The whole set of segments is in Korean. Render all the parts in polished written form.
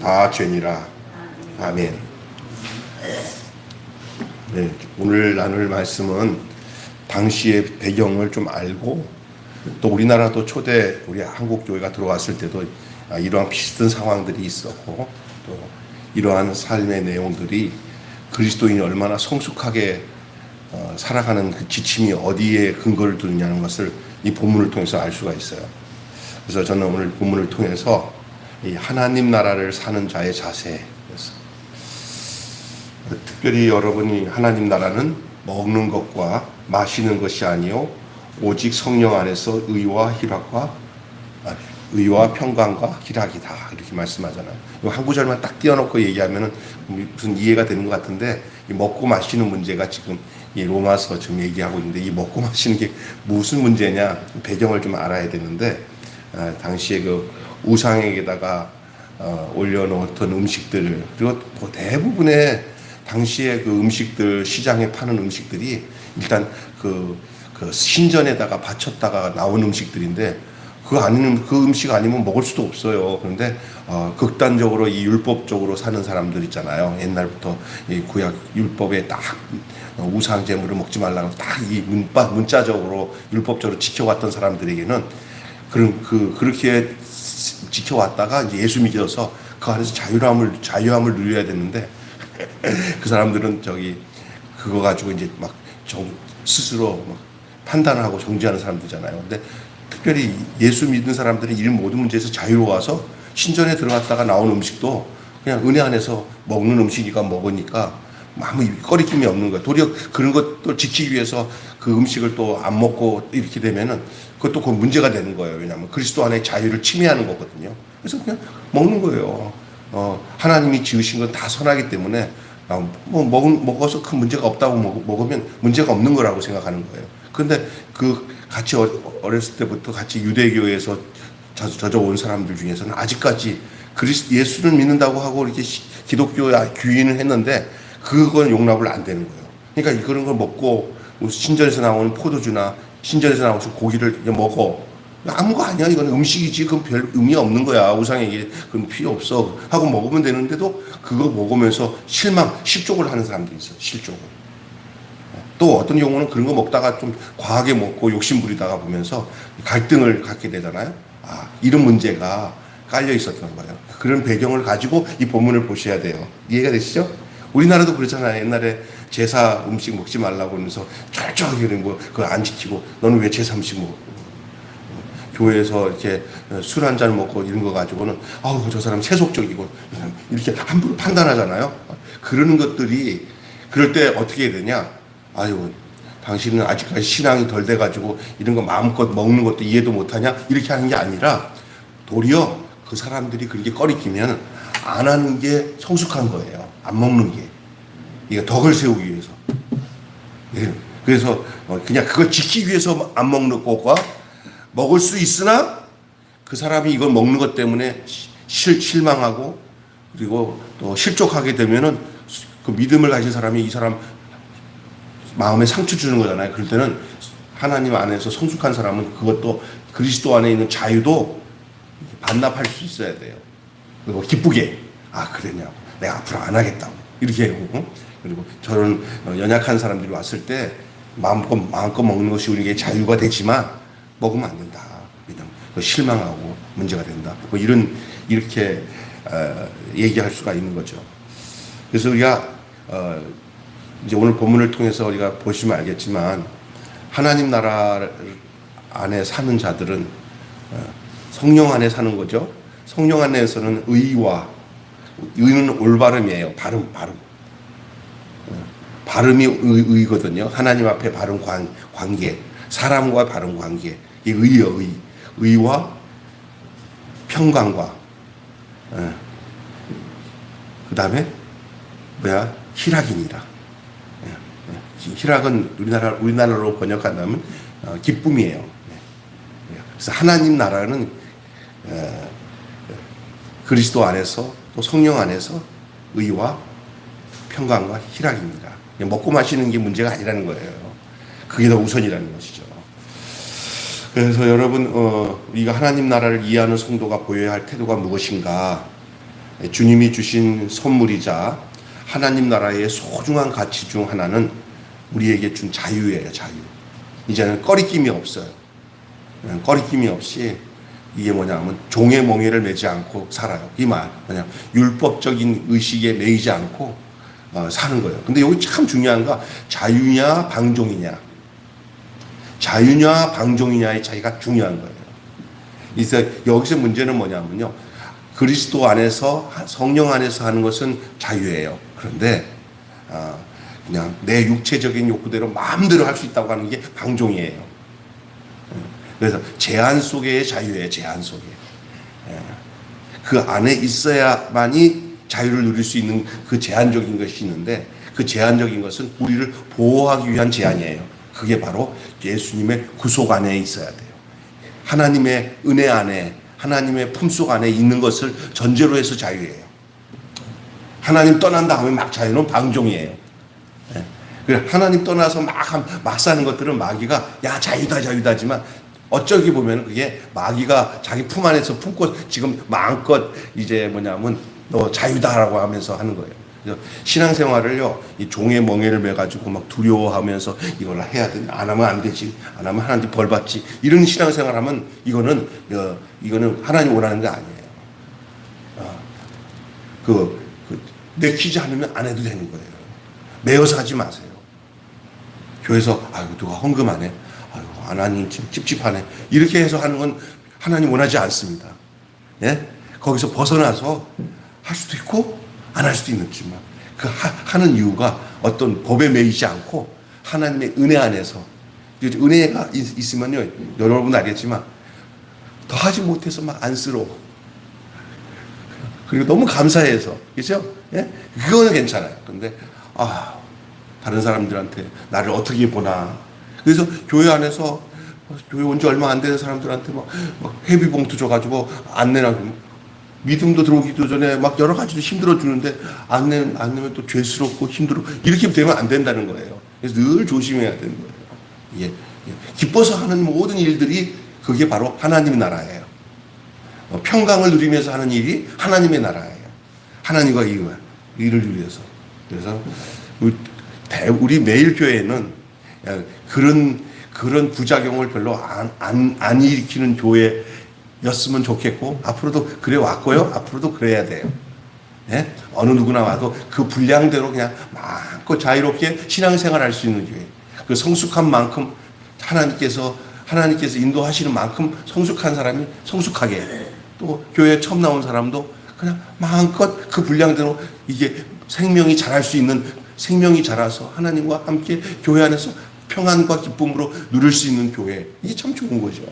다 죄니라. 아멘. 네, 오늘 나눌 말씀은 당시의 배경을 좀 알고, 또 우리나라도 초대 우리 한국 교회가 들어왔을 때도 이러한 비슷한 상황들이 있었고, 또 이러한 삶의 내용들이 그리스도인이 얼마나 성숙하게 살아가는 그 지침이 어디에 근거를 두느냐는 것을 이 본문을 통해서 알 수가 있어요. 그래서 저는 오늘 본문을 통해서 이 하나님 나라를 사는 자의 자세, 특별히 여러분이 하나님 나라는 먹는 것과 마시는 것이 아니요 오직 성령 안에서 의와 평강과 희락이다, 이렇게 말씀하잖아요. 한 구절만 딱 띄워놓고 얘기하면은 무슨 이해가 되는 것 같은데, 이 먹고 마시는 문제가 지금 이 로마서 지금 얘기하고 있는데, 이 먹고 마시는 게 무슨 문제냐, 배경을 좀 알아야 되는데, 당시에 그 우상에게다가 올려놓았던 음식들, 그리고 대부분의 당시에 그 음식들, 시장에 파는 음식들이 일단 그 신전에다가 바쳤다가 나온 음식들인데, 그 음식 아니면 먹을 수도 없어요. 그런데 극단적으로 이 율법적으로 사는 사람들 있잖아요. 옛날부터 이 구약 율법에 딱 우상 제물을 먹지 말라고 딱 이 문자적으로 율법적으로 지켜왔던 사람들에게는 그렇게 지켜왔다가 이제 예수 믿어서 그 안에서 자유함을 누려야 되는데, 그 사람들은 그거 가지고 이제 막 스스로 막 판단을 하고 정지하는 사람들이잖아요. 근데 특별히 예수 믿는 사람들은 이 모든 문제에서 자유로워서 신전에 들어갔다가 나온 음식도 그냥 은혜 안에서 먹는 음식이니까 먹으니까 아무 꺼리낌이 없는 거야. 도리어 그런 것도 지키기 위해서 그 음식을 또 안 먹고 이렇게 되면은 그것도 그 문제가 되는 거예요. 왜냐하면 그리스도 안에 자유를 침해하는 거거든요. 그래서 그냥 먹는 거예요. 하나님이 지으신 건 다 선하기 때문에 먹어서 큰 문제가 없다고 먹으면 문제가 없는 거라고 생각하는 거예요. 그런데 같이 어렸을 때부터 같이 유대교에서 젖어온 사람들 중에서는 아직까지 예수를 믿는다고 하고 이렇게 기독교 규인을 했는데 그건 용납을 안 되는 거예요. 그러니까 그런 걸 먹고 신전에서 나오는 포도주나 신전에서 나오는 고기를 먹어. 아무거 아니야. 이건 음식이지. 그건 별 의미 없는 거야. 우상에게 그건 필요 없어 하고 먹으면 되는데도 그거 먹으면서 실족을 하는 사람들이 있어요. 실족을. 또 어떤 경우는 그런 거 먹다가 좀 과하게 먹고 욕심 부리다가 보면서 갈등을 갖게 되잖아요. 이런 문제가 깔려 있었던 거예요. 그런 배경을 가지고 이 본문을 보셔야 돼요. 이해가 되시죠? 우리나라도 그렇잖아요. 옛날에 제사 음식 먹지 말라고 하면서 철저하게 그걸 안 지키고, 너는 왜 제사 음식 먹고, 교회에서 이렇게 술 한 잔 먹고 이런 거 가지고는 저 사람 세속적이고 이렇게 함부로 판단하잖아요. 그러는 것들이 그럴 때 어떻게 해야 되냐? 당신은 아직까지 신앙이 덜 돼가지고 이런 거 마음껏 먹는 것도 이해도 못하냐? 이렇게 하는 게 아니라 도리어 그 사람들이 그렇게 꺼리키면 안 하는 게 성숙한 거예요. 안 먹는 게. 이게 덕을 세우기 위해서. 그래서 그냥 그걸 지키기 위해서 안 먹는 것과 먹을 수 있으나 그 사람이 이걸 먹는 것 때문에 실망하고 그리고 또 실족하게 되면은 그 믿음을 가진 사람이 이 사람 마음에 상처 주는 거잖아요. 그럴 때는 하나님 안에서 성숙한 사람은 그것도 그리스도 안에 있는 자유도 반납할 수 있어야 돼요. 그리고 기쁘게 그랬냐고, 내가 앞으로 안 하겠다고 이렇게 하고, 그리고 저는 연약한 사람들이 왔을 때 마음껏 먹는 것이 우리에게 자유가 되지만 먹으면 안 된다. 실망하고 문제가 된다. 이렇게 얘기할 수가 있는 거죠. 그래서 우리가 이제 오늘 본문을 통해서 우리가 보시면 알겠지만, 하나님 나라 안에 사는 자들은 성령 안에 사는 거죠. 성령 안에서는 의는 올바름이에요. 발음이 의거든요. 하나님 앞에 바른 관계, 사람과 바른 관계, 이 의요. 의와 평강과 그 다음에 희락이니라. 희락은 우리나라로 번역한다면 기쁨이에요. 그래서 하나님 나라는 그리스도 안에서 또 성령 안에서 의와 평강과 희락입니다. 먹고 마시는 게 문제가 아니라는 거예요. 그게 더 우선이라는 것이죠. 그래서 여러분, 우리가 하나님 나라를 이해하는 성도가 보여야 할 태도가 무엇인가? 주님이 주신 선물이자 하나님 나라의 소중한 가치 중 하나는 우리에게 준 자유예요. 자유. 이제는 꺼리낌이 없어요. 꺼리낌이 없이 이게 뭐냐면 종의 멍에를 매지 않고 살아요. 이 말 뭐냐, 율법적인 의식에 매이지 않고 사는 거예요. 근데 여기 참 중요한 거, 자유냐 방종이냐, 자유냐 방종이냐의 차이가 중요한 거예요. 그래서 여기서 문제는 뭐냐면요, 그리스도 안에서, 성령 안에서 하는 것은 자유예요. 그런데 그냥 내 육체적인 욕구대로 마음대로 할 수 있다고 하는 게 방종이에요. 그래서 제한 속의 자유예요. 제한 속에. 그 안에 있어야만이 자유를 누릴 수 있는 그 제한적인 것이 있는데, 그 제한적인 것은 우리를 보호하기 위한 제한이에요. 그게 바로 예수님의 구속 안에 있어야 돼요. 하나님의 은혜 안에, 하나님의 품속 안에 있는 것을 전제로 해서 자유예요. 하나님 떠난 다음에 막 자유는 방종이에요. 하나님 떠나서 막 사는 것들은 마귀가 야 자유다 자유다지만, 어쩌기 보면 그게 마귀가 자기 품 안에서 품고 지금 마음껏 이제 뭐냐면 너 자유다라고 하면서 하는 거예요. 그래서 신앙생활을요, 이 종의 멍에를 매가지고 막 두려워하면서 이걸 해야 되나, 안 하면 안 되지, 안 하면 하나님 벌 받지, 이런 신앙생활하면 이거는 하나님 원하는 게 아니에요. 내키지 않으면 안 해도 되는 거예요. 매어서 하지 마세요. 교회에서 아이고 누가 헌금하네, 아이고 하나님 지금 찝찝하네, 이렇게 해서 하는 건 하나님 원하지 않습니다. 예? 거기서 벗어나서 할 수도 있고 안 할 수도 있지만, 그 하는 이유가 어떤 법에 매이지 않고 하나님의 은혜 안에서, 은혜가 있으면요, 여러분 알겠지만 더 하지 못해서 막 안쓰러워. 그리고 너무 감사해서, 그렇죠? 예? 그거는 괜찮아요. 근데 다른 사람들한테 나를 어떻게 보나. 그래서 교회 안에서, 교회 온 지 얼마 안 되는 사람들한테 막 회비봉투 줘가지고 안 내나, 믿음도 들어오기도 전에 막 여러 가지도 힘들어 주는데 안 내면 또 죄스럽고 힘들어, 이렇게 되면 안 된다는 거예요. 그래서 늘 조심해야 되는 거예요. 예. 기뻐서 하는 모든 일들이 그게 바로 하나님의 나라예요. 평강을 누리면서 하는 일이 하나님의 나라예요. 하나님과 일을 위해서. 그래서 우리 매일 교회는 그런 부작용을 별로 안 일으키는 교회였으면 좋겠고, 앞으로도 그래 왔고요. 앞으로도 그래야 돼요. 예? 어느 누구나 와도 그 분량대로 그냥 마음껏 자유롭게 신앙생활 할 수 있는 교회. 그 성숙한 만큼 하나님께서 인도하시는 만큼 성숙한 사람이 성숙하게, 또 교회에 처음 나온 사람도 그냥 마음껏 그 분량대로 이게 생명이 자랄 수 있는, 생명이 자라서 하나님과 함께 교회 안에서 평안과 기쁨으로 누릴 수 있는 교회, 이게 참 좋은 거죠.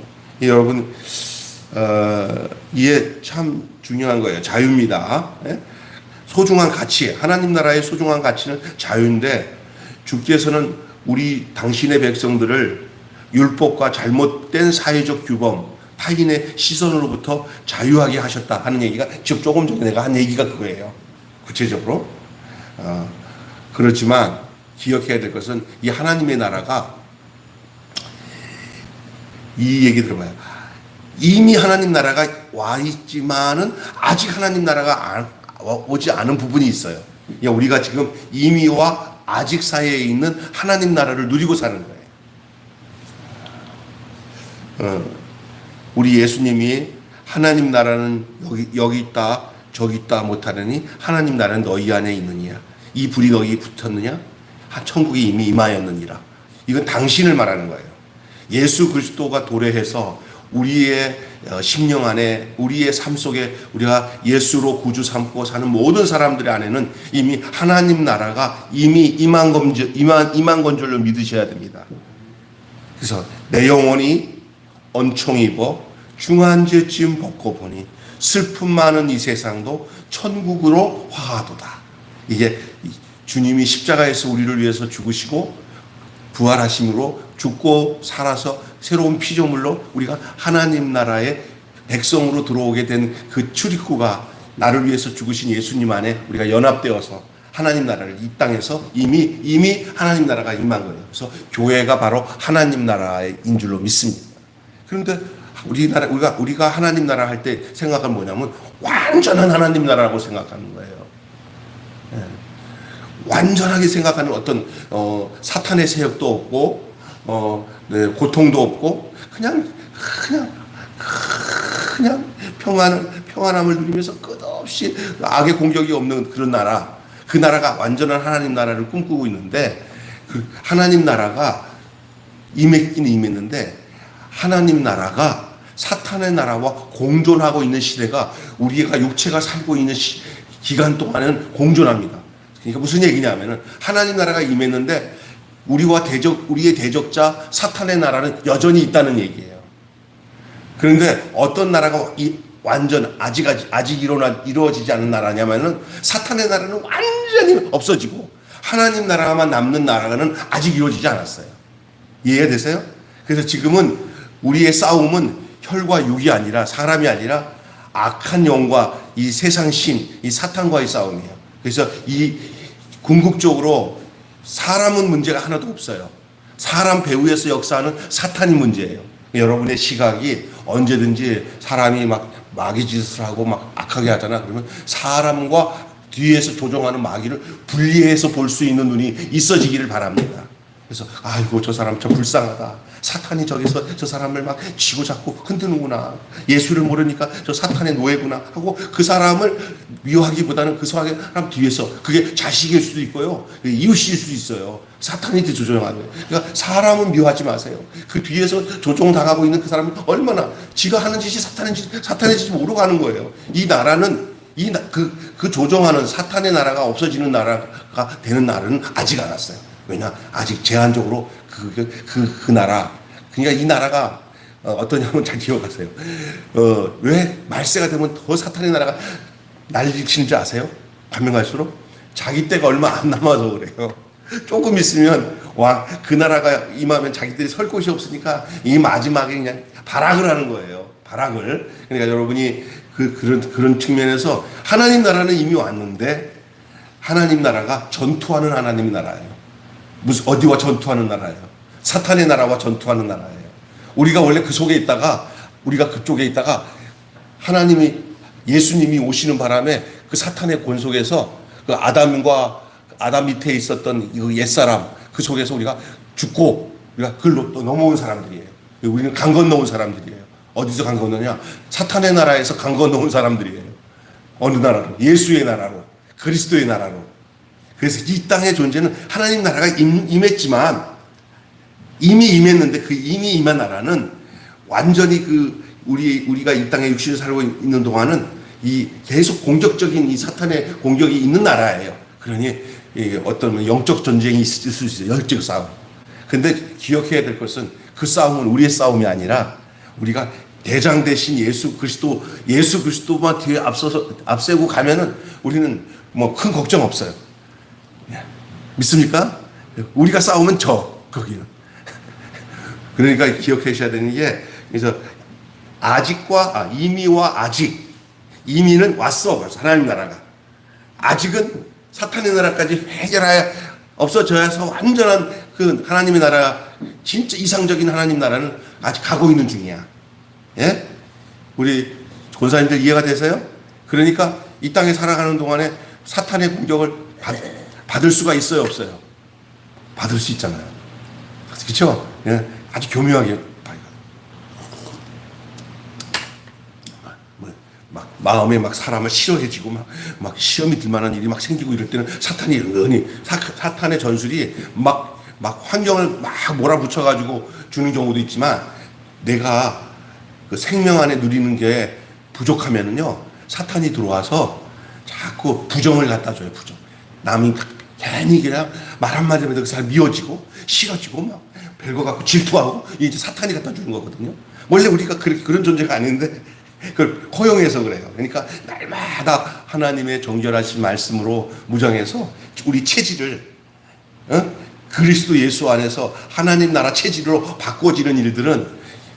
여러분, 이게 참 중요한 거예요. 자유입니다. 예? 소중한 가치, 하나님 나라의 소중한 가치는 자유인데, 주께서는 당신의 백성들을 율법과 잘못된 사회적 규범, 타인의 시선으로부터 자유하게 하셨다 하는 얘기가, 지금 조금 전에 내가 한 얘기가 그거예요. 구체적으로. 그렇지만 기억해야 될 것은, 이 하나님의 나라가, 이 얘기 들어봐요. 이미 하나님 나라가 와 있지만은 아직 하나님 나라가 오지 않은 부분이 있어요. 우리가 지금 이미와 아직 사이에 있는 하나님 나라를 누리고 사는 거예요. 우리 예수님이 하나님 나라는 여기 있다 저기 있다 못하느니 하나님 나라는 너희 안에 있느니라. 이 불이 너희에 붙었느냐? 천국이 이미 임하였느니라. 이건 당신을 말하는 거예요. 예수 그리스도가 도래해서 우리의 심령 안에, 우리의 삶 속에 우리가 예수로 구주 삼고 사는 모든 사람들의 안에는 이미 하나님 나라가 이미 임한 건 줄로 믿으셔야 됩니다. 그래서 내 영혼이 언총 입어 중한 죄짐 벗고 보니 슬픔 많은 이 세상도 천국으로 화하도다. 이게 주님이 십자가에서 우리를 위해서 죽으시고 부활하심으로 죽고 살아서 새로운 피조물로 우리가 하나님 나라의 백성으로 들어오게 된 그 출입구가, 나를 위해서 죽으신 예수님 안에 우리가 연합되어서 하나님 나라를 이 땅에서 이미 하나님 나라가 임한 거예요. 그래서 교회가 바로 하나님 나라인 줄로 믿습니다. 그런데 우리가 하나님 나라 할 때 생각은 뭐냐면 완전한 하나님 나라라고 생각하는 거예요. 예. 완전하게 생각하는 어떤 사탄의 세력도 없고 네, 고통도 없고 그냥 평안함을 누리면서 끝없이 악의 공격이 없는 그런 나라, 그 나라가 완전한 하나님 나라를 꿈꾸고 있는데, 그 하나님 나라가 임했긴 임했는데 하나님 나라가 사탄의 나라와 공존하고 있는 시대가 우리가 육체가 살고 있는 기간 동안은 공존합니다. 그러니까 무슨 얘기냐면은 하나님 나라가 임했는데 우리의 대적자 사탄의 나라는 여전히 있다는 얘기예요. 그런데 어떤 나라가 완전 아직 이루어지지 않은 나라냐면은 사탄의 나라는 완전히 없어지고 하나님 나라만 남는 나라는 아직 이루어지지 않았어요. 이해가 되세요? 그래서 지금은 우리의 싸움은 혈과 육이 아니라, 사람이 아니라 악한 영과 이 세상 신, 이 사탄과의 싸움이에요. 그래서 이 궁극적으로 사람은 문제가 하나도 없어요. 사람 배후에서 역사하는 사탄이 문제예요. 여러분의 시각이 언제든지 사람이 막 마귀 짓을 하고 막 악하게 하잖아. 그러면 사람과 뒤에서 조종하는 마귀를 분리해서 볼 수 있는 눈이 있어지기를 바랍니다. 그래서 아이고 저 사람 저 불쌍하다. 사탄이 저기서 저 사람을 막 쥐고 잡고 흔드는구나. 예수를 모르니까 저 사탄의 노예구나 하고 그 사람을 미워하기보다는 그 사람 뒤에서, 그게 자식일 수도 있고요, 이웃일 수도 있어요, 사탄이 조종하는 거예요. 그러니까 사람은 미워하지 마세요. 그 뒤에서 조종당하고 있는 그 사람은 얼마나 지가 하는 짓이 사탄의 짓이 모르고 하는 거예요. 이 나라는 그 조종하는 사탄의 나라가 없어지는 나라가 되는 날은 아직 안 왔어요. 왜냐? 아직 제한적으로 그 나라, 그러니까 이 나라가 어떠냐면 잘 기억하세요. 왜 말세가 되면 더 사탄의 나라가 난리를 치는 줄 아세요? 가면 갈수록 자기 때가 얼마 안 남아서 그래요. 조금 있으면 그 나라가 임하면 자기들이 설 곳이 없으니까 이 마지막에 그냥 발악을 하는 거예요. 발악을. 그러니까 여러분이 그런 측면에서 하나님 나라는 이미 왔는데, 하나님 나라가 전투하는 하나님 나라예요. 어디와 전투하는 나라예요? 사탄의 나라와 전투하는 나라예요. 우리가 원래 그 속에 있다가, 우리가 그쪽에 있다가 예수님이 오시는 바람에 그 사탄의 권속에서 그 아담 밑에 있었던 그 옛사람, 그 속에서 우리가 죽고 우리가 글로 또 넘어온 사람들이에요. 우리는 강 건너온 사람들이에요. 어디서 강 건너냐? 사탄의 나라에서 강 건너온 사람들이에요. 어느 나라로? 예수의 나라로, 그리스도의 나라로. 그래서 이 땅의 존재는 하나님 나라가 임했지만, 이미 임했는데 그 이미 임한 나라는 완전히 우리가 이 땅에 육신을 살고 있는 동안은 이 계속 공격적인 이 사탄의 공격이 있는 나라예요. 그러니 어떤 영적 전쟁이 있을 수 있어요. 영적 싸움. 근데 기억해야 될 것은 그 싸움은 우리의 싸움이 아니라 우리가 대장 대신 예수 그리스도만 뒤에 앞세고 가면은 우리는 뭐 큰 걱정 없어요. 믿습니까? 우리가 싸우면 거기는. 그러니까 기억하셔야 되는 게, 그래서 이미와 아직. 이미는 왔어, 벌써 하나님 나라가. 아직은 사탄의 나라까지 없어져서 완전한 그 하나님의 나라, 진짜 이상적인 하나님 나라는 아직 가고 있는 중이야. 예? 우리 권사님들 이해가 되세요? 그러니까 이 땅에 살아가는 동안에 사탄의 공격을 받을 수가 있어요, 없어요? 받을 수 있잖아요. 그렇죠? 예? 아주 교묘하게 마음에 막 사람을 싫어해지고 막 시험이 들 만한 일이 막 생기고 이럴 때는 사탄이 은근히 사탄의 전술이 막 환경을 막 몰아붙여가지고 주는 경우도 있지만, 내가 그 생명 안에 누리는 게 부족하면은요, 사탄이 들어와서 자꾸 부정을 갖다 줘요. 부정. 남이 괜히 그냥 말 한마디 하면 그 사람 미워지고 싫어지고 막 별거 갖고 질투하고, 이제 사탄이 갖다 주는 거거든요. 원래 우리가 그런 존재가 아닌데 그걸 허용해서 그래요. 그러니까 날마다 하나님의 정결하신 말씀으로 무장해서 우리 체질을 그리스도 예수 안에서 하나님 나라 체질로 바꿔지는 일들은,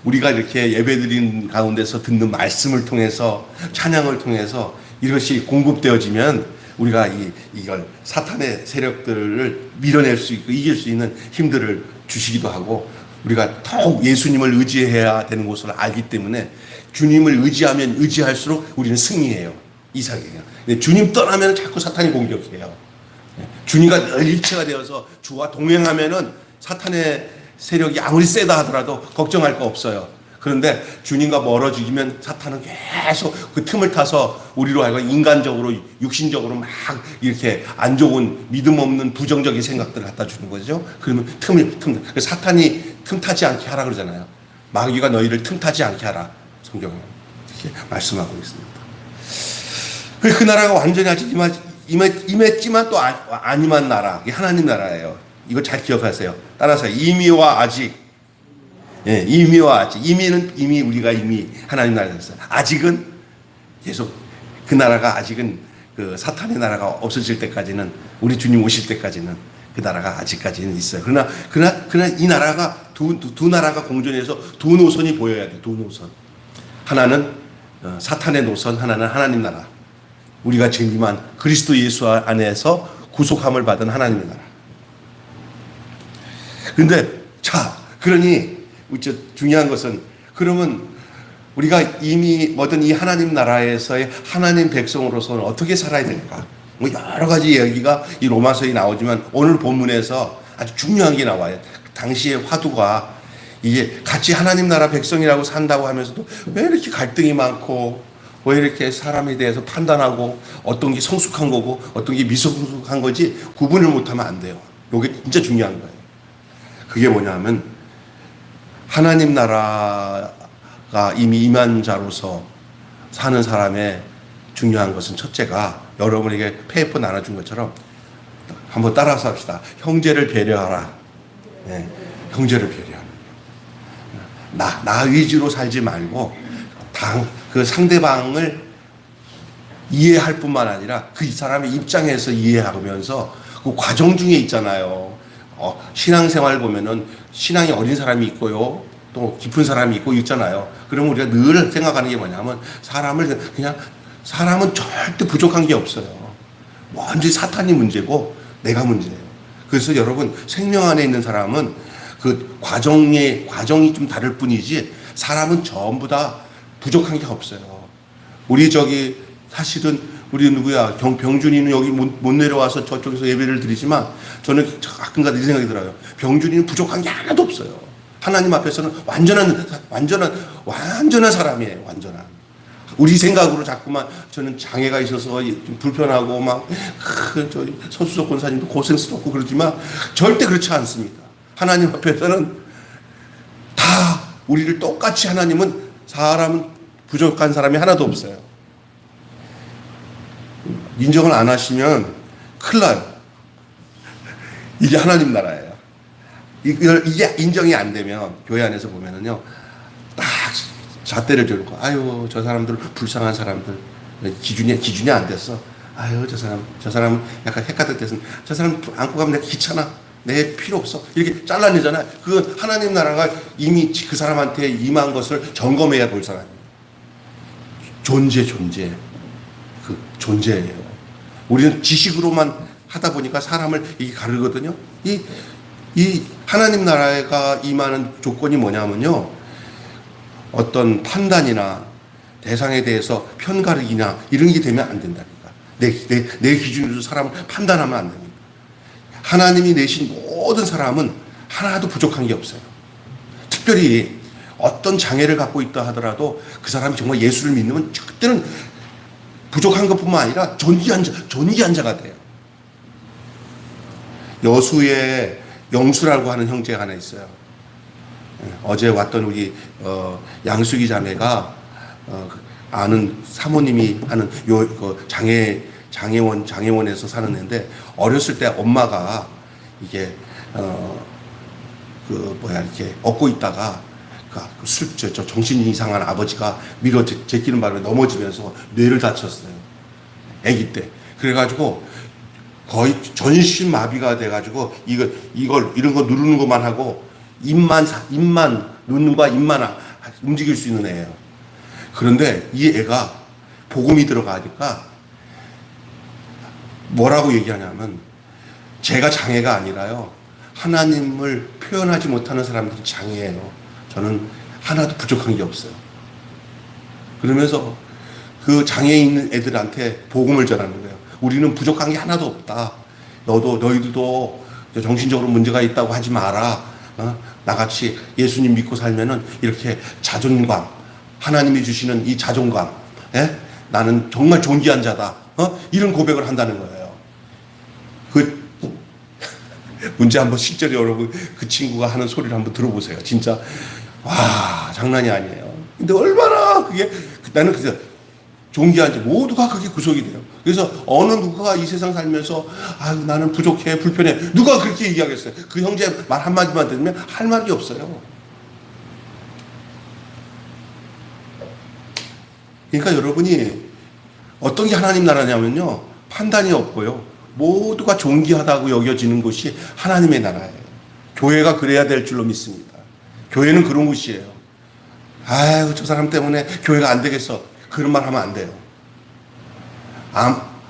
우리가 이렇게 예배드린 가운데서 듣는 말씀을 통해서, 찬양을 통해서 이것이 공급되어지면 우리가 이걸 사탄의 세력들을 밀어낼 수 있고 이길 수 있는 힘들을 주시기도 하고, 우리가 더욱 예수님을 의지해야 되는 것을 알기 때문에 주님을 의지하면 의지할수록 우리는 승리해요. 이상해요. 근데 주님 떠나면 자꾸 사탄이 공격해요. 주님과 늘 일체가 되어서 주와 동행하면은 사탄의 세력이 아무리 세다 하더라도 걱정할 거 없어요. 그런데 주님과 멀어지면 사탄은 계속 그 틈을 타서 우리로 하여금 인간적으로 육신적으로 막 이렇게 안 좋은 믿음 없는 부정적인 생각들을 갖다 주는 거죠. 그러면 사탄이 틈타지 않게 하라 그러잖아요. 마귀가 너희를 틈타지 않게 하라. 성경은 이렇게 말씀하고 있습니다. 그 나라가 완전히 아직 임했지만 또 안 임한 나라. 이게 하나님 나라예요. 이거 잘 기억하세요. 따라서 이미와 아직. 예, 이미와 아직. 이미는 이미 우리가 이미 하나님 나라였어요. 아직은 계속 그 나라가 아직은 그 사탄의 나라가 없어질 때까지는 우리 주님 오실 때까지는 그 나라가 아직까지는 있어요. 그러나 이 나라가 두 나라가 공존해서 두 노선이 보여야 돼. 두 노선. 하나는 사탄의 노선, 하나는 하나님 나라. 우리가 재림한 그리스도 예수 안에서 구속함을 받은 하나님의 나라. 근데 그러니 중요한 것은 그러면 우리가 이미 뭐든 이 하나님 나라에서의 하나님 백성으로서는 어떻게 살아야 될까? 뭐 여러 가지 얘기가 이 로마서에 나오지만 오늘 본문에서 아주 중요한 게 나와요. 당시의 화두가 이게 같이 하나님 나라 백성이라고 산다고 하면서도 왜 이렇게 갈등이 많고 왜 이렇게 사람에 대해서 판단하고 어떤 게 성숙한 거고 어떤 게 미성숙한 거지 구분을 못하면 안 돼요. 이게 진짜 중요한 거예요. 그게 뭐냐면 하나님 나라가 이미 임한 자로서 사는 사람의 중요한 것은 첫째가 여러분에게 페이퍼 나눠준 것처럼 한번 따라서 합시다. 형제를 배려하라. 네, 형제를 배려하라. 나 위주로 살지 말고 그 상대방을 이해할 뿐만 아니라 그 사람의 입장에서 이해하면서 그 과정 중에 있잖아요. 신앙생활 보면은 신앙이 어린 사람이 있고요. 또 깊은 사람이 있고 있잖아요. 그러면 우리가 늘 생각하는 게 뭐냐면 사람은 절대 부족한 게 없어요. 완전히 사탄이 문제고 내가 문제예요. 그래서 여러분 생명 안에 있는 사람은 그 과정이 좀 다를 뿐이지 사람은 전부 다 부족한 게 없어요. 사실은 우리 누구야 병준이는 여기 못 내려와서 저쪽에서 예배를 드리지만 저는 가끔가다 이 생각이 들어요. 병준이는 부족한 게 하나도 없어요. 하나님 앞에서는 완전한 사람이에요. 완전한. 우리 생각으로 자꾸만 저는 장애가 있어서 좀 불편하고 서수석 권사님도 고생스럽고 그러지만 절대 그렇지 않습니다. 하나님 앞에서는 다 우리를 똑같이 사람은 부족한 사람이 하나도 없어요. 인정을 안 하시면 큰일 나요. 이게 하나님 나라예요. 이게 인정이 안 되면 교회 안에서 보면은요, 딱 잣대를 들고, 아유, 저 사람들 불쌍한 사람들 기준이 안 됐어. 아유, 저 사람은 약간 헷갈렸대서 저 사람 안고 가면 내가 귀찮아. 내 필요 없어. 이렇게 잘라내잖아요. 그 하나님 나라가 이미 그 사람한테 임한 것을 점검해야 볼 사람이에요. 그 존재예요. 우리는 지식으로만 하다 보니까 사람을 이게 가르거든요. 이 하나님 나라가 임하는 조건이 뭐냐면요. 어떤 판단이나 대상에 대해서 편가르기나 이런 게 되면 안 된다니까. 내 기준으로 사람을 판단하면 안 됩니다. 하나님이 내신 모든 사람은 하나도 부족한 게 없어요. 특별히 어떤 장애를 갖고 있다 하더라도 그 사람이 정말 예수를 믿으면 그때는 부족한 것뿐만 아니라 존귀한 자가 돼요. 여수에 영수라고 하는 형제가 하나 있어요. 어제 왔던 우리 양수기 자매가 아는 사모님이 하는 장애원에서 사는 애인데 어렸을 때 엄마가 이게 이렇게 얻고 있다가 정신이 이상한 아버지가 밀어 제끼는 바람에 넘어지면서 뇌를 다쳤어요. 아기 때. 그래가지고 거의 전신 마비가 돼가지고 이런 거 누르는 것만 하고 입만 눈과 입만 움직일 수 있는 애예요. 그런데 이 애가 복음이 들어가니까 뭐라고 얘기하냐면 제가 장애가 아니라요. 하나님을 표현하지 못하는 사람들이 장애예요. 저는 하나도 부족한 게 없어요. 그러면서 그 장애에 있는 애들한테 복음을 전하는 거예요. 우리는 부족한 게 하나도 없다. 너희들도 정신적으로 문제가 있다고 하지 마라. 나같이 예수님 믿고 살면은 이렇게 자존감, 하나님이 주시는 이 자존감, 나는 정말 존귀한 자다. 이런 고백을 한다는 거예요. 그 문제 한번 실제로 여러분 그 친구가 하는 소리를 한번 들어보세요. 진짜 와 장난이 아니에요. 근데 얼마나 그게 나는 그래서 존귀한지 모두가 그게 구속이 돼요. 그래서 어느 누가 이 세상 살면서 아유 나는 부족해 불편해 누가 그렇게 얘기하겠어요. 그 형제 말 한마디만 들으면 할 말이 없어요. 그러니까 여러분이 어떤 게 하나님 나라냐면요 판단이 없고요 모두가 존귀하다고 여겨지는 곳이 하나님의 나라예요. 교회가 그래야 될 줄로 믿습니다. 교회는 그런 곳이에요. 아유 저 사람 때문에 교회가 안 되겠어 그런 말 하면 안 돼요.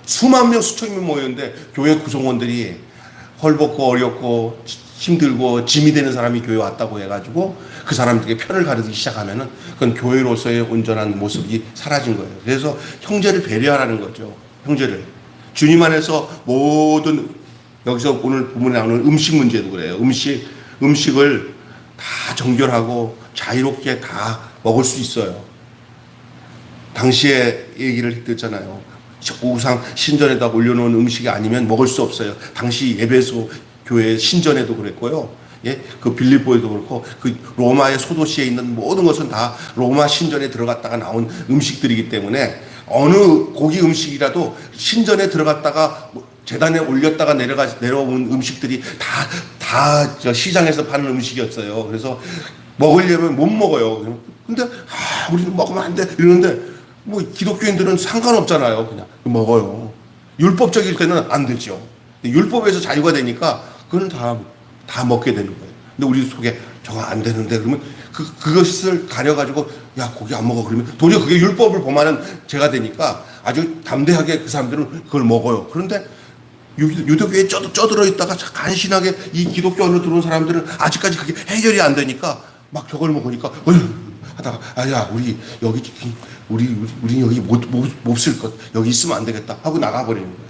수만 명 수천 명 모였는데 교회 구성원들이 헐벗고 어렵고 힘들고 짐이 되는 사람이 교회 왔다고 해가지고 그 사람들에게 편을 가르치기 시작하면은 그건 교회로서의 온전한 모습이 사라진 거예요. 그래서 형제를 배려하라는 거죠. 형제를 주님 안에서 모든 여기서 오늘 본문에 나오는 음식 문제도 그래요. 음식을 다 정결하고 자유롭게 다 먹을 수 있어요. 당시에 얘기를 듣잖아요. 우상 신전에다 올려놓은 음식이 아니면 먹을 수 없어요. 당시 에베소 교회 신전에도 그랬고요. 예, 그 빌립보에도 그렇고 그 로마의 소도시에 있는 모든 것은 다 로마 신전에 들어갔다가 나온 음식들이기 때문에 어느 고기 음식이라도 신전에 들어갔다가 재단에 올렸다가 내려온 음식들이 다 시장에서 파는 음식이었어요. 그래서 먹으려면 못 먹어요. 근데 우리는 먹으면 안 돼 이러는데 뭐 기독교인들은 상관없잖아요. 그냥 먹어요. 율법적일 때는 안 되죠. 율법에서 자유가 되니까 그건 다 먹게 되는 거예요. 근데 우리 속에 저거 안 되는데 그러면 그것을 가려가지고 야 고기 안 먹어 그러면 도리어 그게 율법을 범하는 죄가 되니까 아주 담대하게 그 사람들은 그걸 먹어요. 그런데 유대교에 쪄들어 있다가 간신하게 이 기독교 안으로 들어온 사람들은 아직까지 그게 해결이 안 되니까 막 저걸 먹으니까 하다가 아야 우리 여기 못 쓸 것 여기 있으면 안 되겠다 하고 나가버리는 거예요.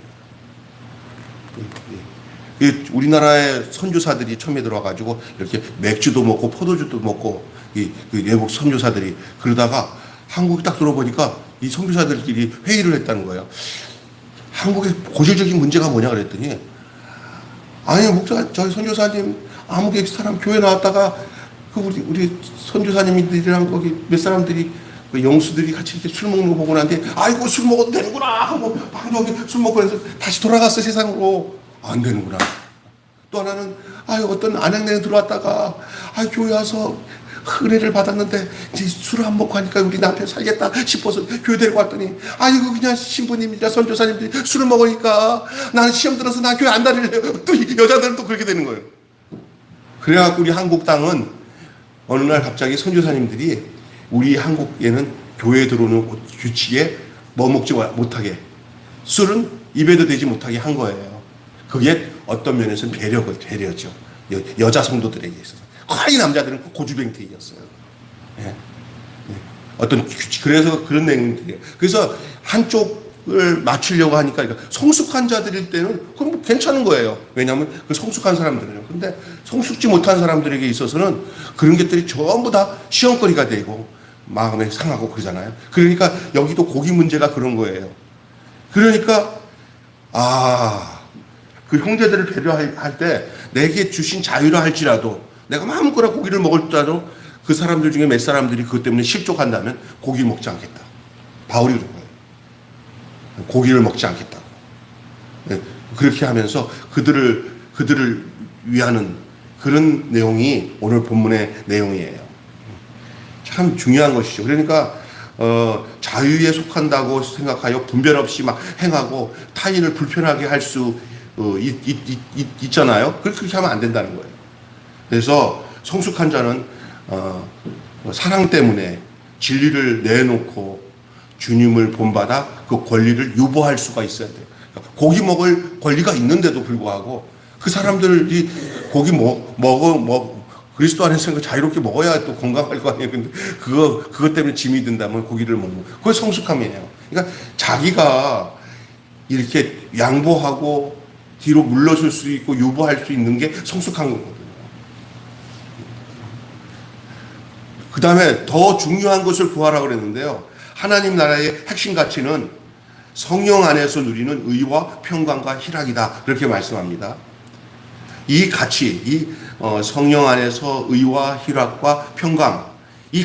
우리나라의 선교사들이 처음에 들어와가지고 이렇게 맥주도 먹고 포도주도 먹고 그 외국 선교사들이 그러다가 한국에 딱 들어보니까 이 선교사들끼리 회의를 했다는 거예요. 한국의 고질적인 문제가 뭐냐 그랬더니 아니 목사 저희 선교사님 아무개 사람 교회 나왔다가 그 우리 선교사님들이랑 거기 몇 사람들이 그 영수들이 같이 이렇게 술 먹는 거 보고 나는데 아이고 술 먹어도 되는구나 하고 막 여기 술 먹고 해서 다시 돌아갔어 세상으로. 안 되는구나. 또 하나는 어떤 안양내에 들어왔다가 교회 와서 은혜를 받았는데 이제 술을 안 먹고 하니까 우리 남편 살겠다 싶어서 교회 데리고 왔더니 이거 그냥 신부님이나 선교사님들이 술을 먹으니까 나는 시험 들어서 나 교회 안 다닐래요. 또 여자들은 또 그렇게 되는 거예요. 그래갖고 우리 한국 땅은 어느 날 갑자기 선교사님들이 우리 한국에는 교회에 들어오는 규칙에 먹지 못하게 술은 입에도 대지 못하게 한 거예요. 그게 어떤 면에서는 배려죠. 여자 성도들에게 있어서. 거의 남자들은 고주뱅태이였어요. 예. 어떤 규칙, 그래서 그런 내용들이에요. 그래서 한쪽을 맞추려고 하니까, 그러니까 성숙한 자들일 때는 그건 뭐 괜찮은 거예요. 왜냐하면 그 성숙한 사람들은요. 근데 성숙지 못한 사람들에게 있어서는 그런 것들이 전부 다 시험거리가 되고 마음에 상하고 그러잖아요. 그러니까 여기도 고기 문제가 그런 거예요. 그러니까, 그 형제들을 배려할 때 내게 주신 자유라 할지라도 내가 마음껏 고기를 먹을지라도 그 사람들 중에 몇 사람들이 그것 때문에 실족한다면 고기 먹지 않겠다. 바울이 그런 거예요. 고기를 먹지 않겠다고. 그렇게 하면서 그들을 위하는 그런 내용이 오늘 본문의 내용이에요. 참 중요한 것이죠. 그러니까 자유에 속한다고 생각하여 분별 없이 막 행하고 타인을 불편하게 할 수 있잖아요. 그렇게 하면 안 된다는 거예요. 그래서 성숙한 자는 사랑 때문에 진리를 내놓고 주님을 본받아 그 권리를 유보할 수가 있어야 돼요. 그러니까 고기 먹을 권리가 있는데도 불구하고 그 사람들이 고기 그리스도 안에서 자유롭게 먹어야 또 건강할 거 아니에요. 근데 그것 때문에 짐이 든다면 고기를 먹는. 그게 성숙함이에요. 그러니까 자기가 이렇게 양보하고 뒤로 물러설 수 있고 유보할 수 있는 게 성숙한 거거든요. 그 다음에 더 중요한 것을 구하라 그랬는데요. 하나님 나라의 핵심 가치는 성령 안에서 누리는 의와 평강과 희락이다. 그렇게 말씀합니다. 이 가치, 성령 안에서 의와 희락과 평강, 이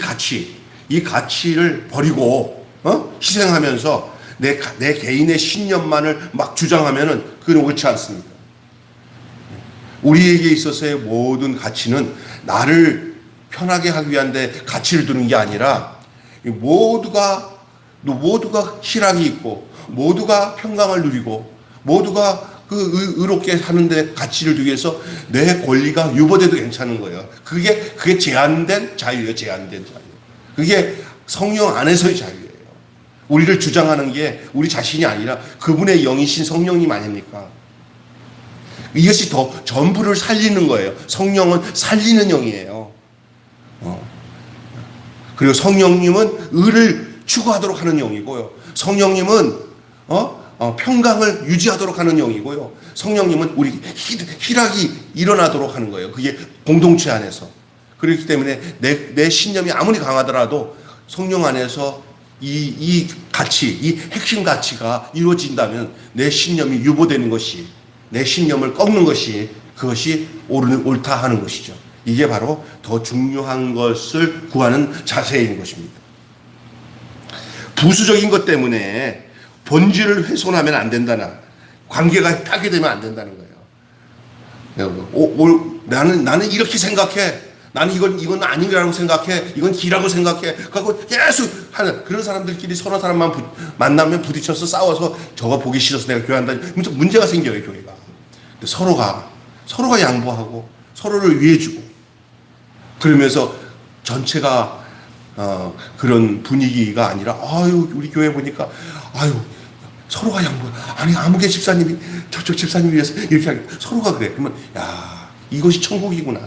가치를 버리고 희생하면서 내 개인의 신념만을 막 주장하면은 그건 옳지 않습니다. 우리에게 있어서의 모든 가치는 나를 편하게 하기 위한 데 가치를 두는 게 아니라 모두가 희락이 있고 모두가 평강을 누리고 모두가 그 의롭게 사는데 가치를 두기 위해서 내 권리가 유보돼도 괜찮은 거예요. 그게 제한된 자유예요. 제한된 자유. 그게 성령 안에서의 자유예요. 우리를 주장하는 게 우리 자신이 아니라 그분의 영이신 성령님 아닙니까? 이것이 더 전부를 살리는 거예요. 성령은 살리는 영이에요. 그리고 성령님은 의를 추구하도록 하는 영이고요. 성령님은 평강을 유지하도록 하는 영이고요. 성령님은 우리 희락이 일어나도록 하는 거예요. 그게 공동체 안에서. 그렇기 때문에 내 신념이 아무리 강하더라도 성령 안에서 이 가치, 이 핵심 가치가 이루어진다면 내 신념이 유보되는 것이, 내 신념을 꺾는 것이, 그것이 옳다 하는 것이죠. 이게 바로 더 중요한 것을 구하는 자세인 것입니다. 부수적인 것 때문에 본질을 훼손하면 안 된다나 관계가 파괴되면 안 된다는 거예요. 나는 이렇게 생각해. 나는 이건 아니라고 생각해. 이건 기라고 생각해. 그리고 계속 하는 그런 사람들끼리 서너 사람만 만나면 부딪혀서 싸워서 저거 보기 싫어서 내가 교회한다. 문제가 생겨요, 교회가. 근데 서로가 양보하고 서로를 위해주고 그러면서 전체가 그런 분위기가 아니라 우리 교회 보니까 서로가 양보. 아니 아무개 집사님이 저쪽 집사님 위해서 이렇게 하게 서로가 그래. 그러면 이것이 천국이구나.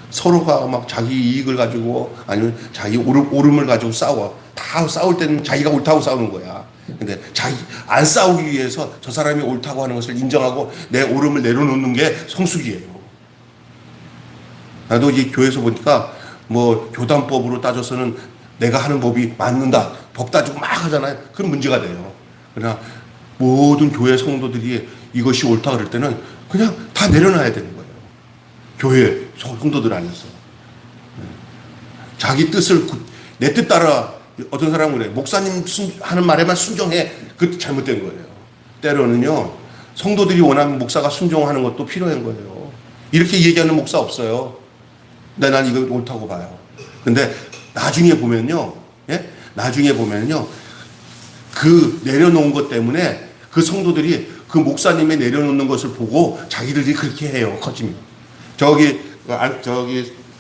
서로가 막 자기 이익을 가지고 아니면 자기 옳음을 가지고 싸워. 다 싸울 때는 자기가 옳다고 싸우는 거야. 근데 자기 안 싸우기 위해서 저 사람이 옳다고 하는 것을 인정하고 내 옳음을 내려놓는 게 성숙이에요. 나도 이 교회에서 보니까 뭐 교단법으로 따져서는 내가 하는 법이 맞는다. 법 따지고 막 하잖아요. 그건 문제가 돼요. 그러나 모든 교회 성도들이 이것이 옳다 그럴 때는 그냥 다 내려놔야 되는 거예요. 교회 성도들 안에서. 자기 뜻을 내 뜻 따라 어떤 사람은 그래. 목사님 하는 말에만 순종해. 그것도 잘못된 거예요. 때로는요. 성도들이 원하는 목사가 순종하는 것도 필요한 거예요. 이렇게 얘기하는 목사 없어요. 근데 난 이거 옳다고 봐요. 근데 나중에 보면요. 그 내려놓은 것 때문에 그 성도들이 그 목사님의 내려놓는 것을 보고 자기들이 그렇게 해요. 커지면. 저기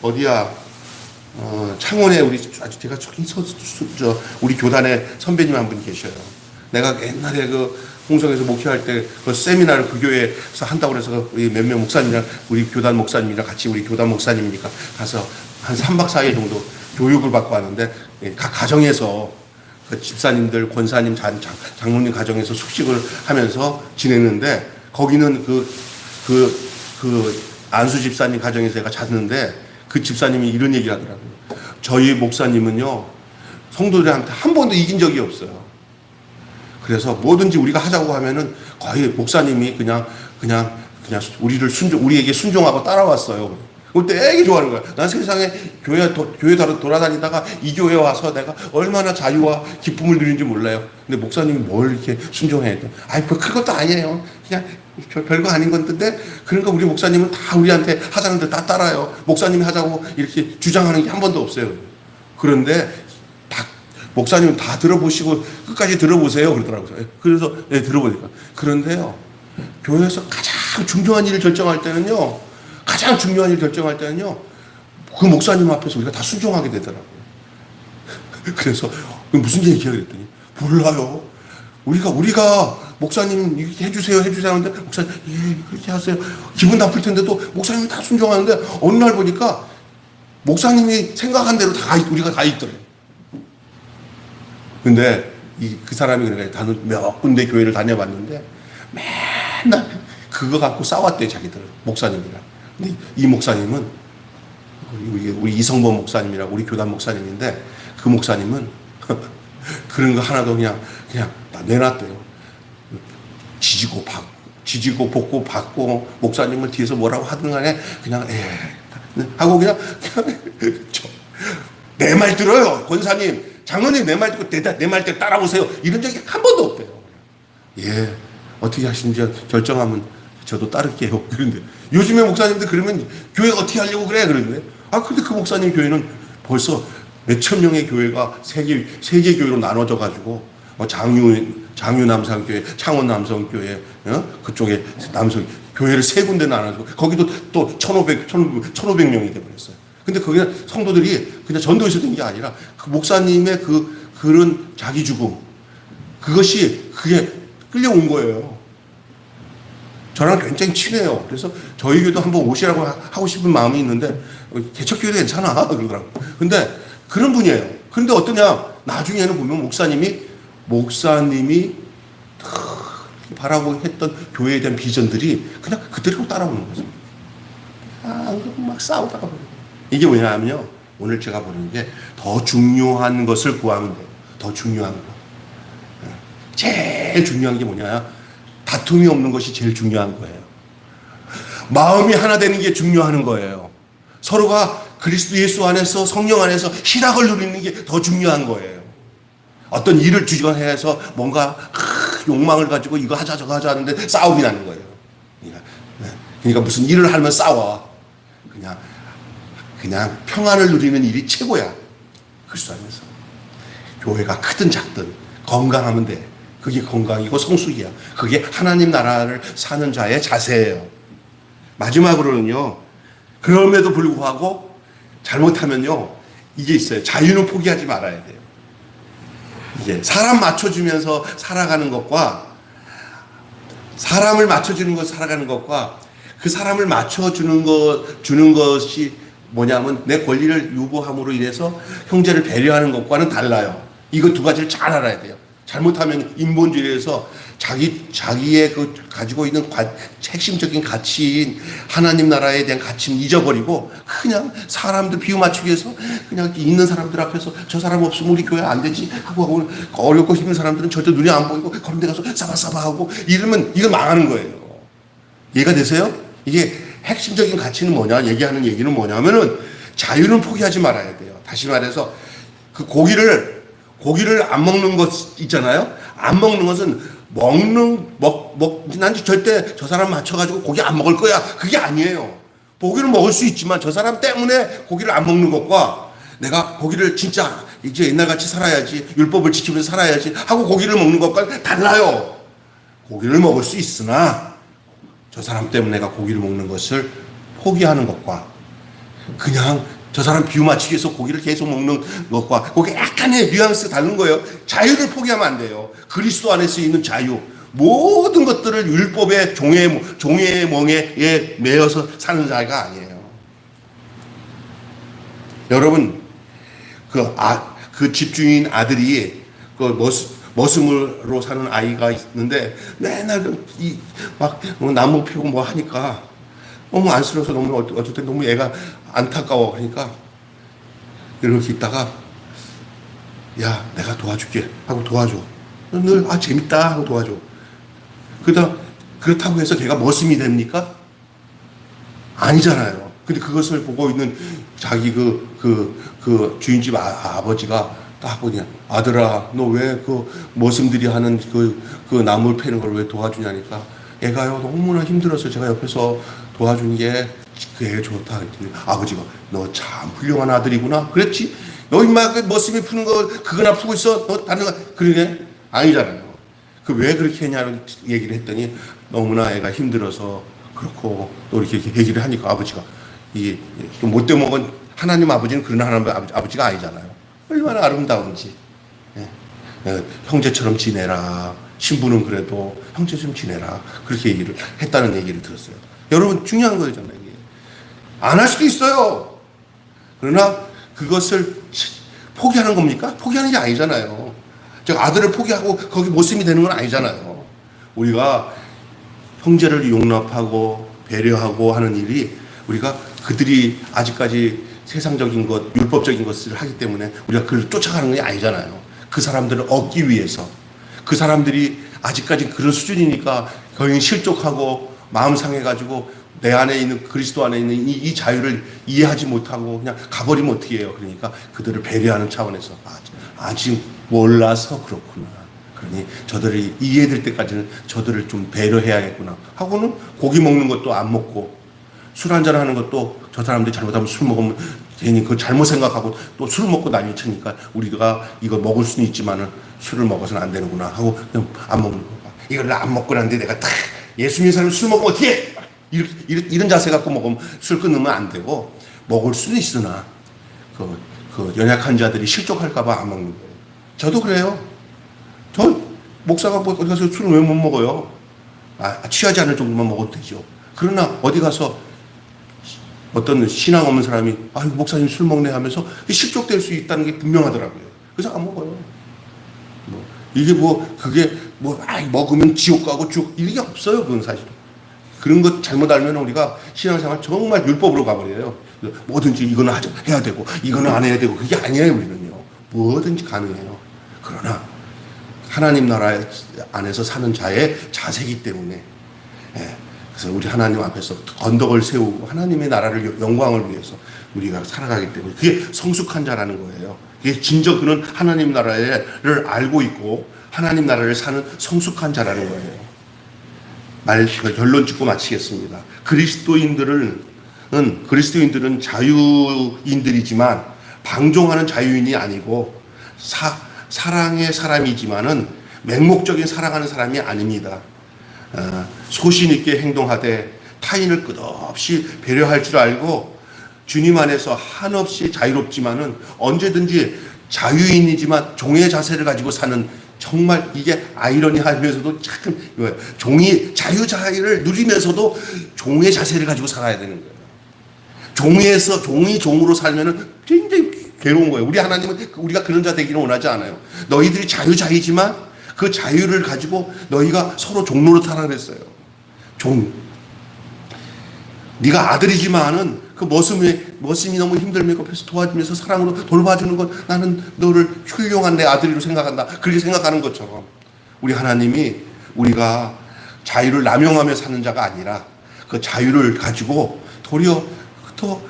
어디야? 창원에 제가 우리 교단에 선배님 한 분 계셔요. 내가 옛날에 홍성에서 목회할 때 그 세미나를 그 교회에서 한다고 해서 우리 몇몇 목사님이랑 우리 교단 목사님이랑 같이 우리 교단 목사님이니까 가서 한 3박 4일 정도 교육을 받고 왔는데 각 가정에서 그 집사님들, 권사님, 장로님 가정에서 숙식을 하면서 지냈는데 거기는 그 안수 집사님 가정에서 제가 잤는데 그 집사님이 이런 얘기를 하더라고요. 저희 목사님은요 성도들한테 한 번도 이긴 적이 없어요. 그래서 뭐든지 우리가 하자고 하면은 거의 목사님이 그냥 우리에게 순종하고 따라왔어요. 그때 되게 좋아하는 거야. 난 세상에 교회 돌아다니다가 이 교회 와서 내가 얼마나 자유와 기쁨을 누리는지 몰라요. 근데 목사님이 뭘 이렇게 순종해야 돼? 뭐 그것도 아니에요. 그냥 별거 아닌 건데 그러니까 우리 목사님은 다 우리한테 하자는데 다 따라요. 목사님이 하자고 이렇게 주장하는 게 한 번도 없어요. 그런데 목사님은 다 들어보시고 끝까지 들어보세요 그러더라고요. 그래서 들어보니까 그런데요 교회에서 가장 중요한 일을 결정할 때는요 그 목사님 앞에서 우리가 다 순종하게 되더라고요. 그래서 무슨 얘기야 그랬더니 몰라요. 우리가 목사님 이렇게 해주세요 하는데 목사님 예 그렇게 하세요. 기분 나쁠 텐데도 목사님이 다 순종하는데 어느 날 보니까 목사님이 생각한 대로 다 우리가 다 있더래. 근데 그 사람이 그러니까 몇 군데 교회를 다녀봤는데 맨날 그거 갖고 싸웠대 자기들은 목사님이랑. 근데 이 목사님은 우리 이성범 목사님이라고 우리 교단 목사님인데 그 목사님은 그런 거 하나도 그냥 다 내놨대요. 지지고 볶고 받고 목사님을 뒤에서 뭐라고 하든 간에 그냥 하고 그냥 내 말 들어요 권사님 장로님 내 말 듣고 내 말 때 따라오세요 이런 적이 한 번도 없대요. 예 어떻게 하시는지 결정하면 저도 따를게요. 그런데 요즘에 목사님들 그러면 교회 어떻게 하려고 그래 그러는데 근데 그 목사님 교회는 벌써 몇천 명의 교회가 세 개 교회로 나눠져 가지고 장유 남성교회, 창원 남성교회, 그쪽에 남성 교회를 세 군데 나눠서 거기도 또 1,500명이 돼버렸어요. 근데 거기는 성도들이 그냥 전도에서 된 게 아니라 그 목사님의 그런 자기 죽음 그게 끌려온 거예요. 저랑 굉장히 친해요. 그래서 저희 교회도 한번 오시라고 하고 싶은 마음이 있는데 개척교회도 괜찮아 그러더라고. 근데 그런 분이에요. 그런데 어떠냐 나중에는 보면 목사님이 바라고 했던 교회에 대한 비전들이 그냥 그대로 따라오는 거죠. 막 싸우다가 이게 뭐냐면요. 오늘 제가 보는 게 더 중요한 것을 구하면 돼요. 더 중요한 거. 제일 중요한 게 뭐냐. 다툼이 없는 것이 제일 중요한 거예요. 마음이 하나 되는 게 중요한 거예요. 서로가 그리스도 예수 안에서 성령 안에서 희락을 누리는 게 더 중요한 거예요. 어떤 일을 주관해서 뭔가 욕망을 가지고 이거 하자 저거 하자 하는데 싸움이 나는 거예요. 그러니까 무슨 일을 하면 싸워. 그냥 평안을 누리는 일이 최고야. 그리스도 안에서. 교회가 크든 작든 건강하면 돼. 그게 건강이고 성숙이야. 그게 하나님 나라를 사는 자의 자세예요. 마지막으로는요. 그럼에도 불구하고 잘못하면요. 이게 있어요. 자유는 포기하지 말아야 돼요. 이게 사람 맞춰주면서 살아가는 것과 사람을 맞춰주는 것 살아가는 것과 그 사람을 맞춰주는 주는 것이 뭐냐면 내 권리를 요구함으로 인해서 형제를 배려하는 것과는 달라요. 이거 두 가지를 잘 알아야 돼요. 잘못하면 인본주의에서 자기의 그 가지고 있는 핵심적인 가치인 하나님 나라에 대한 가치는 잊어버리고 그냥 사람들 비유 맞추기 위해서 그냥 있는 사람들 앞에서 저 사람 없으면 우리 교회 안 되지 하고 어렵고 힘든 사람들은 절대 눈에 안 보이고 그런 데 가서 싸바싸바 하고 이러면 이거 망하는 거예요. 이해가 되세요? 이게 핵심적인 가치는 뭐냐 얘기하는 얘기는 뭐냐면은 자유는 포기하지 말아야 돼요. 다시 말해서 그 고기를 안 먹는 것 있잖아요. 안 먹는 것은 난 절대 저 사람 맞춰가지고 고기 안 먹을 거야. 그게 아니에요. 고기를 먹을 수 있지만 저 사람 때문에 고기를 안 먹는 것과 내가 고기를 진짜 이제 옛날같이 살아야지 율법을 지키면서 살아야지 하고 고기를 먹는 것과 달라요. 고기를 먹을 수 있으나 저 사람 때문에 내가 고기를 먹는 것을 포기하는 것과 그냥 저 사람 비유 맞추기 위해서 고기를 계속 먹는 것과 그게 약간의 뉘앙스 다른 거예요. 자유를 포기하면 안 돼요. 그리스도 안에서 있는 자유. 모든 것들을 율법의 종의 멍에 매여서 사는 자가 아니에요. 여러분, 그 집주인 아들이 머슴으로 사는 아이가 있는데 맨날 나무 피고 뭐 하니까 너무 안쓰러워서 너무 어쩔 때 너무 애가 안타까워 하니까 이렇게 있다가 야 내가 도와줄게 하고 도와줘. 늘 재밌다 하고 도와줘. 그렇다고 해서 걔가 머슴이 됩니까? 아니잖아요. 근데 그것을 보고 있는 자기 그 주인집 아버지가 딱 보니 아들아 너 왜 그 머슴들이 하는 그 나물 패는 걸 왜 도와주냐니까 애가요 너무나 힘들어서 제가 옆에서 도와준 게 그 애가 좋다 그랬더니 아버지가 너 참 훌륭한 아들이구나 그랬지 너 임마 그 머슴이 푸는 거 그거나 푸고 있어 너 다른 거 그러게 아니잖아요. 그 왜 그렇게 했냐는 얘기를 했더니 너무나 애가 힘들어서 그렇고 또 이렇게 얘기를 하니까 아버지가 이 못돼 먹은 하나님 아버지는 그런 하나님 아버지가 아니잖아요. 얼마나 아름다운지 형제처럼 지내라 신부는 그래도 형제 좀 지내라. 그렇게 얘기를 했다는 얘기를 들었어요. 여러분, 중요한 거잖아요. 안 할 수도 있어요. 그러나 그것을 포기하는 겁니까? 포기하는 게 아니잖아요. 제가 아들을 포기하고 거기 모습이 되는 건 아니잖아요. 우리가 형제를 용납하고 배려하고 하는 일이, 우리가 그들이 아직까지 세상적인 것, 율법적인 것을 하기 때문에 우리가 그를 쫓아가는 게 아니잖아요. 그 사람들을 얻기 위해서, 그 사람들이 아직까지 그런 수준이니까 거의 실족하고 마음 상해가지고 내 안에 있는, 그리스도 안에 있는 이 자유를 이해하지 못하고 그냥 가버리면 어떻게 해요? 그러니까 그들을 배려하는 차원에서 아직 몰라서 그렇구나. 그러니 저들이 이해될 때까지는 저들을 좀 배려해야겠구나 하고는 고기 먹는 것도 안 먹고, 술 한잔 하는 것도 저 사람들이 잘못하면 술 먹으면 괜히 그 잘못 생각하고 또 술 먹고 난리 치니까 우리가 이거 먹을 수는 있지만은 술을 먹어서는 안 되는구나 하고 그냥 안 먹는 거야. 이걸 안 먹고 났는데 내가 딱 예수 믿는 사람이 술 먹으면 어떻게 해? 이런 자세 갖고 먹으면 술 끊으면 안 되고, 먹을 수는 있으나 그 연약한 자들이 실족할까봐 안 먹는 거예요. 저도 그래요. 저 목사가 어디 가서 술을 왜 못 먹어요? 취하지 않을 정도만 먹어도 되죠. 그러나 어디 가서 어떤 신앙 없는 사람이 목사님 술 먹네 하면서 실족될 수 있다는 게 분명하더라고요. 그래서 안 먹어요. 이게 그게 먹으면 지옥 가고 이게 없어요. 그건 사실. 그런 것 잘못 알면 우리가 신앙생활 정말 율법으로 가버려요. 뭐든지 이거는 해야 되고 이거는 안 해야 되고, 그게 아니에요. 우리는요, 뭐든지 가능해요. 그러나 하나님 나라 안에서 사는 자의 자세이기 때문에, 그래서 우리 하나님 앞에서 언덕을 세우고 하나님의 나라를, 영광을 위해서 우리가 살아가기 때문에 그게 성숙한 자라는 거예요. 그게 진정 그는 하나님 나라를 알고 있고 하나님 나라를 사는 성숙한 자라는 거예요. 결론 짓고 마치겠습니다. 그리스도인들은 자유인들이지만 방종하는 자유인이 아니고 사랑의 사람이지만은 맹목적인 사랑하는 사람이 아닙니다. 소신 있게 행동하되 타인을 끝없이 배려할 줄 알고 주님 안에서 한없이 자유롭지만은 언제든지 자유인이지만 종의 자세를 가지고 사는, 정말 이게 아이러니하면서도 참 종이 자유를 누리면서도 종의 자세를 가지고 살아야 되는 거예요. 종이 종으로 살면은 굉장히 괴로운 거예요. 우리 하나님은 우리가 그런 자 되기를 원하지 않아요. 너희들이 자유지만 그 자유를 가지고 너희가 서로 종로로 타라 그랬어요. 네가 아들이지만은 그 머슴이 너무 힘들면 옆에서 도와주면서 사랑으로 돌봐주는 건 나는 너를 훌륭한 내 아들로 생각한다. 그렇게 생각하는 것처럼 우리 하나님이 우리가 자유를 남용하며 사는 자가 아니라 그 자유를 가지고 도리어 더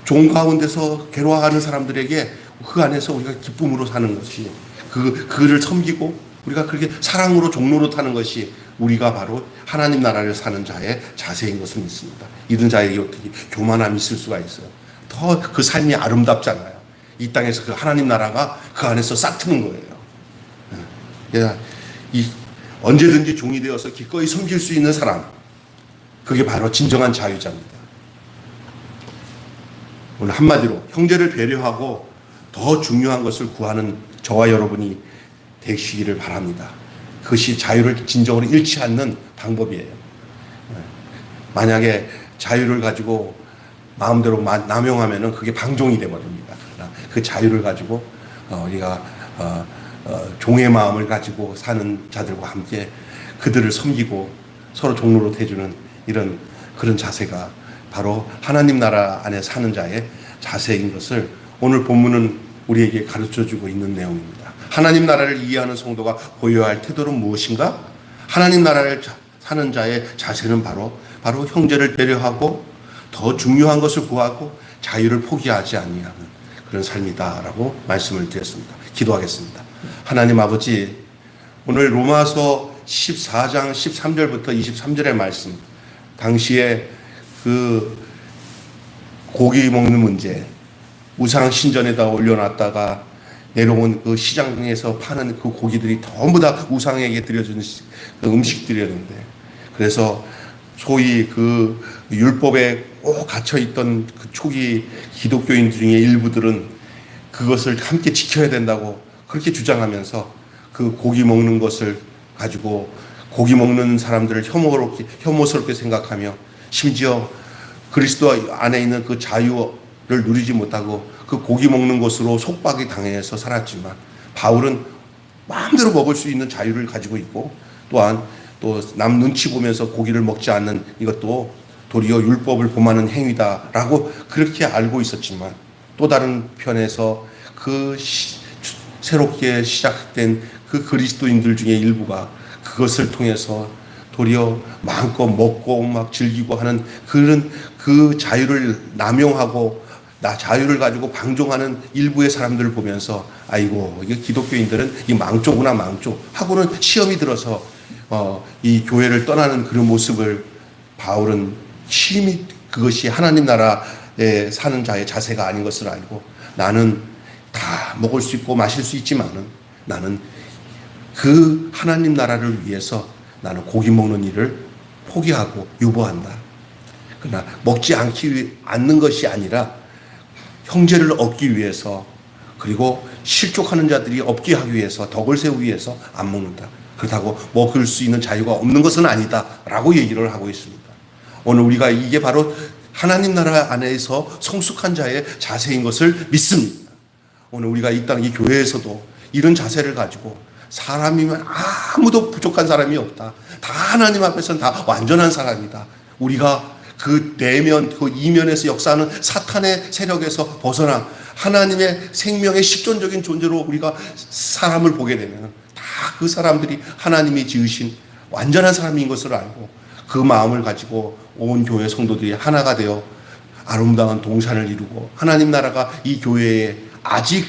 종 가운데서 괴로워하는 사람들에게 그 안에서 우리가 기쁨으로 사는 것이, 그를 섬기고 우리가 그렇게 사랑으로 종로로 타는 것이 우리가 바로 하나님 나라를 사는 자의 자세인 것을 믿습니다. 이런 자에게 어떻게 교만함이 있을 수가 있어요. 더 그 삶이 아름답잖아요. 이 땅에서 그 하나님 나라가 그 안에서 싹트는 거예요. 언제든지 종이 되어서 기꺼이 섬길 수 있는 사람, 그게 바로 진정한 자유자입니다. 오늘 한마디로 형제를 배려하고 더 중요한 것을 구하는 저와 여러분이 되시기를 바랍니다. 그것이 자유를 진정으로 잃지 않는 방법이에요. 만약에 자유를 가지고 마음대로 남용하면은 그게 방종이 되어버립니다. 그 자유를 가지고 우리가 종의 마음을 가지고 사는 자들과 함께 그들을 섬기고 서로 종로로 대주는 그런 자세가 바로 하나님 나라 안에 사는 자의 자세인 것을 오늘 본문은 우리에게 가르쳐주고 있는 내용입니다. 하나님 나라를 이해하는 성도가 보여야 할 태도는 무엇인가? 하나님 나라를 사는 자의 자세는 바로 형제를 배려하고 더 중요한 것을 구하고 자유를 포기하지 아니하는 그런 삶이다라고 말씀을 드렸습니다. 기도하겠습니다. 하나님 아버지, 오늘 로마서 14장 13절부터 23절의 말씀, 당시에 그 고기 먹는 문제, 우상 신전에다 올려놨다가 내려온 그 시장에서 파는 그 고기들이 전부 다 우상에게 드려주는 그 음식들이었는데, 그래서 소위 그 율법에 꼭 갇혀있던 그 초기 기독교인 중에 일부들은 그것을 함께 지켜야 된다고 그렇게 주장하면서 그 고기 먹는 것을 가지고 고기 먹는 사람들을 혐오스럽게 생각하며 심지어 그리스도 안에 있는 그 자유를 누리지 못하고 그 고기 먹는 것으로 속박이 당해서 살았지만 바울은 마음대로 먹을 수 있는 자유를 가지고 있고 또한 또 남 눈치 보면서 고기를 먹지 않는 이것도 도리어 율법을 범하는 행위다라고 그렇게 알고 있었지만 또 다른 편에서 새롭게 시작된 그 그리스도인들 중에 일부가 그것을 통해서 도리어 마음껏 먹고 막 즐기고 하는 그런 그 자유를 남용하고 자유를 가지고 방종하는 일부의 사람들을 보면서 아이고 이게 기독교인들은 이 망조구나 망조 하고는 시험이 들어서 이 교회를 떠나는 그런 모습을 바울은 심히 그것이 하나님 나라에 사는 자의 자세가 아닌 것을 알고 나는 다 먹을 수 있고 마실 수 있지만은 나는 그 하나님 나라를 위해서 나는 고기 먹는 일을 포기하고 유보한다. 그러나 먹지 않는 것이 아니라 형제를 얻기 위해서 그리고 실족하는 자들이 없게 하기 위해서 덕을 세우기 위해서 안 먹는다. 그렇다고 먹을 수 있는 자유가 없는 것은 아니다 라고 얘기를 하고 있습니다. 오늘 우리가 이게 바로 하나님 나라 안에서 성숙한 자의 자세인 것을 믿습니다. 오늘 우리가 이 땅 이 교회에서도 이런 자세를 가지고 사람이면 아무도 부족한 사람이 없다. 다 하나님 앞에서는 다 완전한 사람이다. 우리가 그 내면, 그 이면에서 역사하는 사탄의 세력에서 벗어나 하나님의 생명의 실존적인 존재로 우리가 사람을 보게 되면 다 그 사람들이 하나님이 지으신 완전한 사람인 것을 알고 그 마음을 가지고 온 교회 성도들이 하나가 되어 아름다운 동산을 이루고 하나님 나라가 이 교회에 아직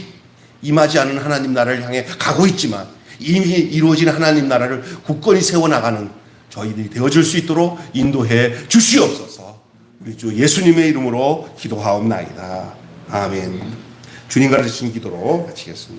임하지 않은 하나님 나라를 향해 가고 있지만 이미 이루어진 하나님 나라를 굳건히 세워나가는 저희들이 되어줄 수 있도록 인도해 주시옵소서. 우리 주 예수님의 이름으로 기도하옵나이다. 아멘. 주님 가르치신 기도로 마치겠습니다.